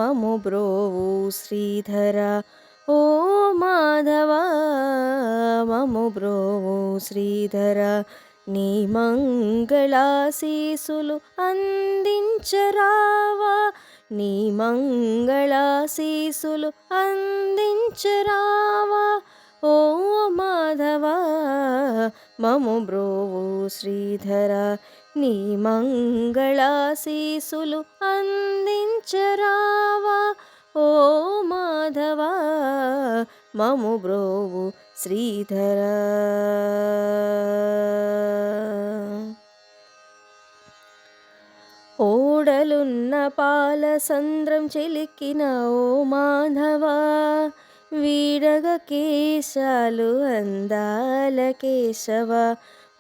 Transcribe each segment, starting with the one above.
మము బ్రోవు శ్రీధర ఓ మాధవ మము బ్రోవు శ్రీధర నీ మంగళాశీసులు అందించరావా నీ మంగళాశీసులు అందించరావా ఓ మాధవ మము బ్రోవు శ్రీధర నీ మంగళాశీసులు అందించరావా ఓ మాధవ మము బ్రోవు శ్రీధర ఓడలున్న పాలసంద్రం చిలికిన ఓ మాధవ వీడగ కేశాలు అందాల కేశవ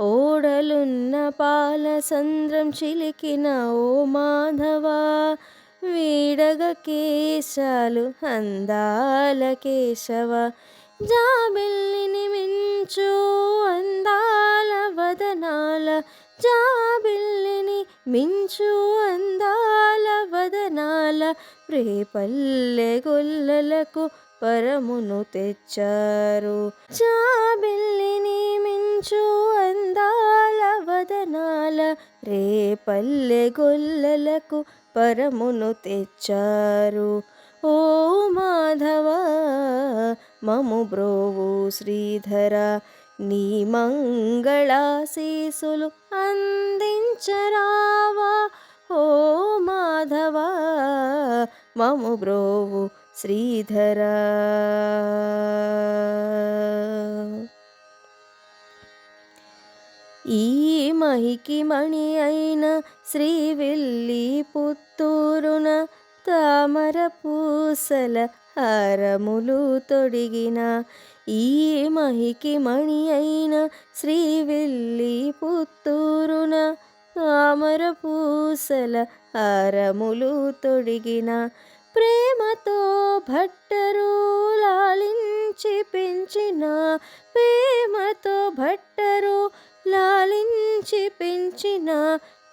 ఓడలున్న పాలసంద్రం చిలికిన ఓ మాధవ వీడగ కేశాలు అందాల కేశవ జాబిల్లిని మించు అందాల వదనాల జాబిల్లిని మించు అందాల వదనాల రేపల్లె గొల్లలకు పరమును తెచ్చారు జాబిల్లిని మించు అందాల వదనాల రేపల్లె గొల్లలకు పరమును తెచ్చారు ఓ మాధవ మము బ్రోవు శ్రీధర నీ మంగళాశీసులు అందించరావా ఓ మాధవ మము బ్రోవు శ్రీధర ఈ మహికి మణి అయిన శ్రీవిల్లి పుత్తూరున తామర పూసల హారములు తొడిగిన ఈ మహికి మణి అయిన శ్రీవిల్లి పుత్తూరున తామర పూసల హారములు తొడిగిన ప్రేమతో భట్టరు లాలించి పెంచిన ప్రేమతో భట్టరు లాలించి పెంచిన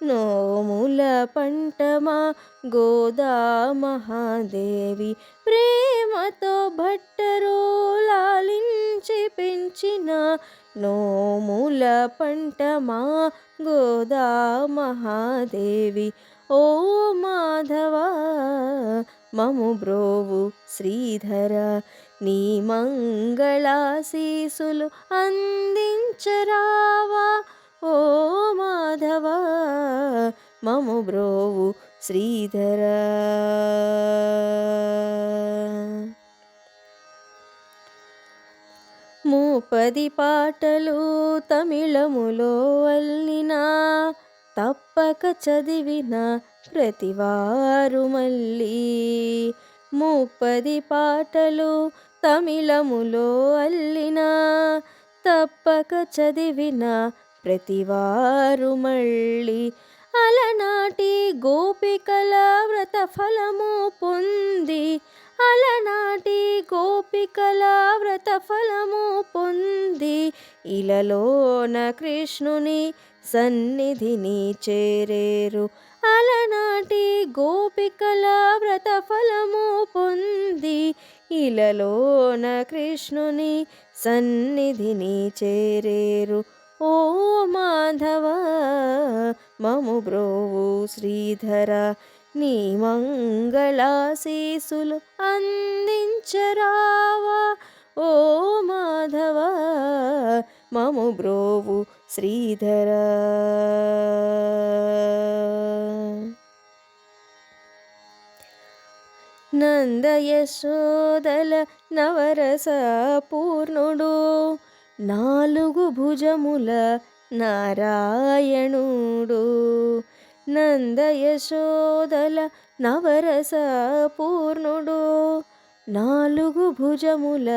నోముల పంటమా గోదా మహాదేవి ప్రేమతో భట్టరు లాలించి పెంచిన నోముల పంటమా గోదా మహాదేవి ఓ మాధవ మము బ్రోవు శ్రీధర నీ మంగళాశీసులు అందించరావా ఓ మాధవ మము బ్రోవు శ్రీధర మూపది పాటలు తమిళములో అల్లినా తప్పక చదివిన ప్రతివారు మళ్ళీ మూపది పాటలు తమిళములో అల్లినా తప్పక చదివిన ప్రతివారు మళ్ళీ అలనాటి గోపికల వ్రత ఫలము పొంది అలనాటి గోపికల వ్రత ఫలము పొంది ఇలలోన కృష్ణుని సన్నిధిని చేరేరు అలనాటి గోపికల వ్రత ఫలము పొంది ఇలలోన కృష్ణుని సన్నిధిని చేరేరు ఓ మాధవ మము బ్రోవు శ్రీధర నీ మంగళాశీసులు అందించరావా ఓ మాధవ మము బ్రోవు శ్రీధర నందయశోదల నవరస పూర్ణుడు నాలుగు భుజముల నారాయణుడు నందయశోదల నవరస పూర్ణుడు నాలుగు భుజముల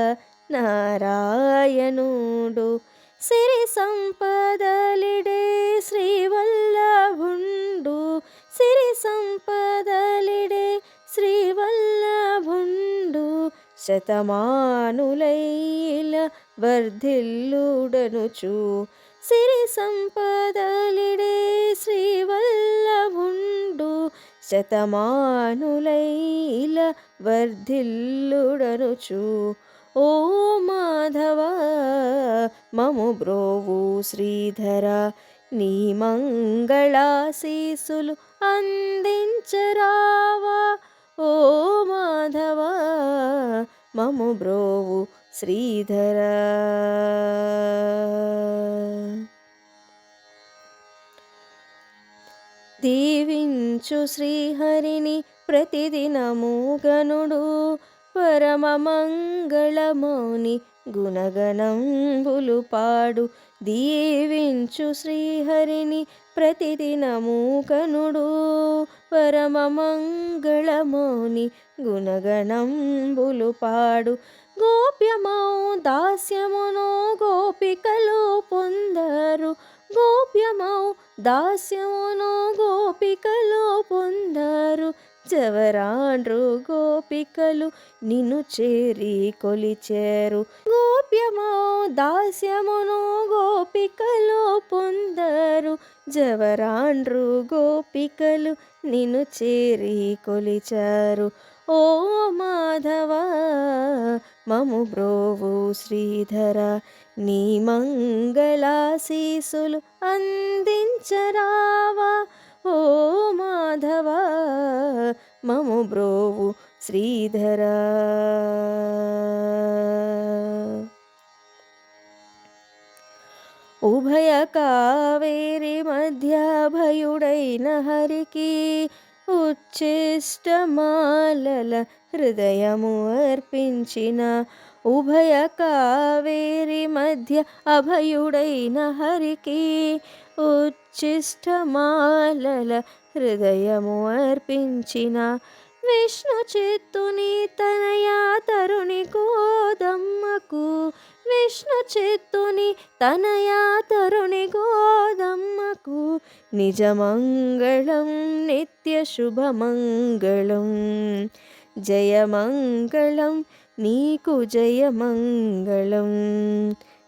నారాయణుడు సిరి సంపదలిడే శ్రీవల్లభుండు సిరి సంపదలిడే శ్రీవల్లభుండు శతమానులైల వర్ధిల్లుడనుచు సిరి సంపదలిడే శ్రీవల్లభుండు శతమానులైల వర్ధిల్లుడనుచు ఓ మాధవ మము బ్రోవు శ్రీధర నీ మంగళాశీసులు అందించరావా ఓ మాధవ మము బ్రోవు శ్రీధర. దీవించు శ్రీహరిని ప్రతిదినము గనుడు పరమ మంగళమౌని గుణగణంబులు పాడు. దీవించు శ్రీహరిని ప్రతిదినము కనుడు పరమ మంగళమౌని గుణగణంబులు పాడు. గోప్యమౌ దాస్యమును గోపికలు పొందరు గోప్యమౌ దాస్యమును గోపికలు పొందరు జవరాండ్రు గోపికలు నిన్ను చేరి కొలిచేరు. గోప్యమౌ దాస్యమును గోపికలు పొందరు జవరాండ్రు గోపికలు నిన్ను చేరి కొలిచారు. ఓ మాధవ మము బ్రోవు శ్రీధర నీ మంగళాశీసులు అందించరావా ఓ మాధవ మము బ్రోవు శ్రీధర. ఉభయ కావేరి మధ్యాభయుడైన హరికి ఉచ్ఛిష్టమాలల హృదయము అర్పించిన ఉభయ కావేరి మధ్య అభయుడైన హరికి ఉచ్ఛిష్టమాలల హృదయము అర్పించిన విష్ణు చిత్తుని తనయా తరుణి గోదమ్మకు విష్ణు చిత్తుని తనయా తరుణి గోదమ్మకు నిజమంగళం నిత్య శుభమంగళం జయమంగళం నీకు జయమంగళం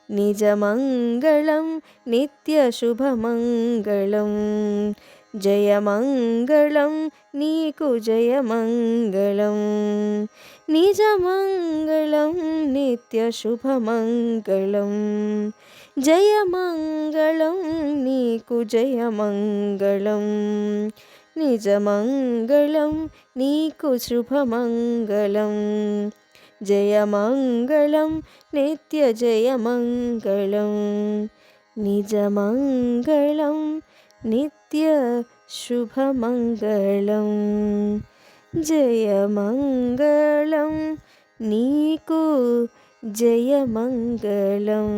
నిజమంగళం నిత్య శుభమంగళం జయమంగళం నీకు జయమంగళం నిజమంగళం నిత్య శుభమంగళం జయమంగళం నీకు జయమంగళం నిజమంగళం నీకు శుభమంగళం జయమంగళం నిత్య జయమంగళం నిజమంగళం నిత్య శుభమంగళం జయమంగళం నీకు జయమంగళం.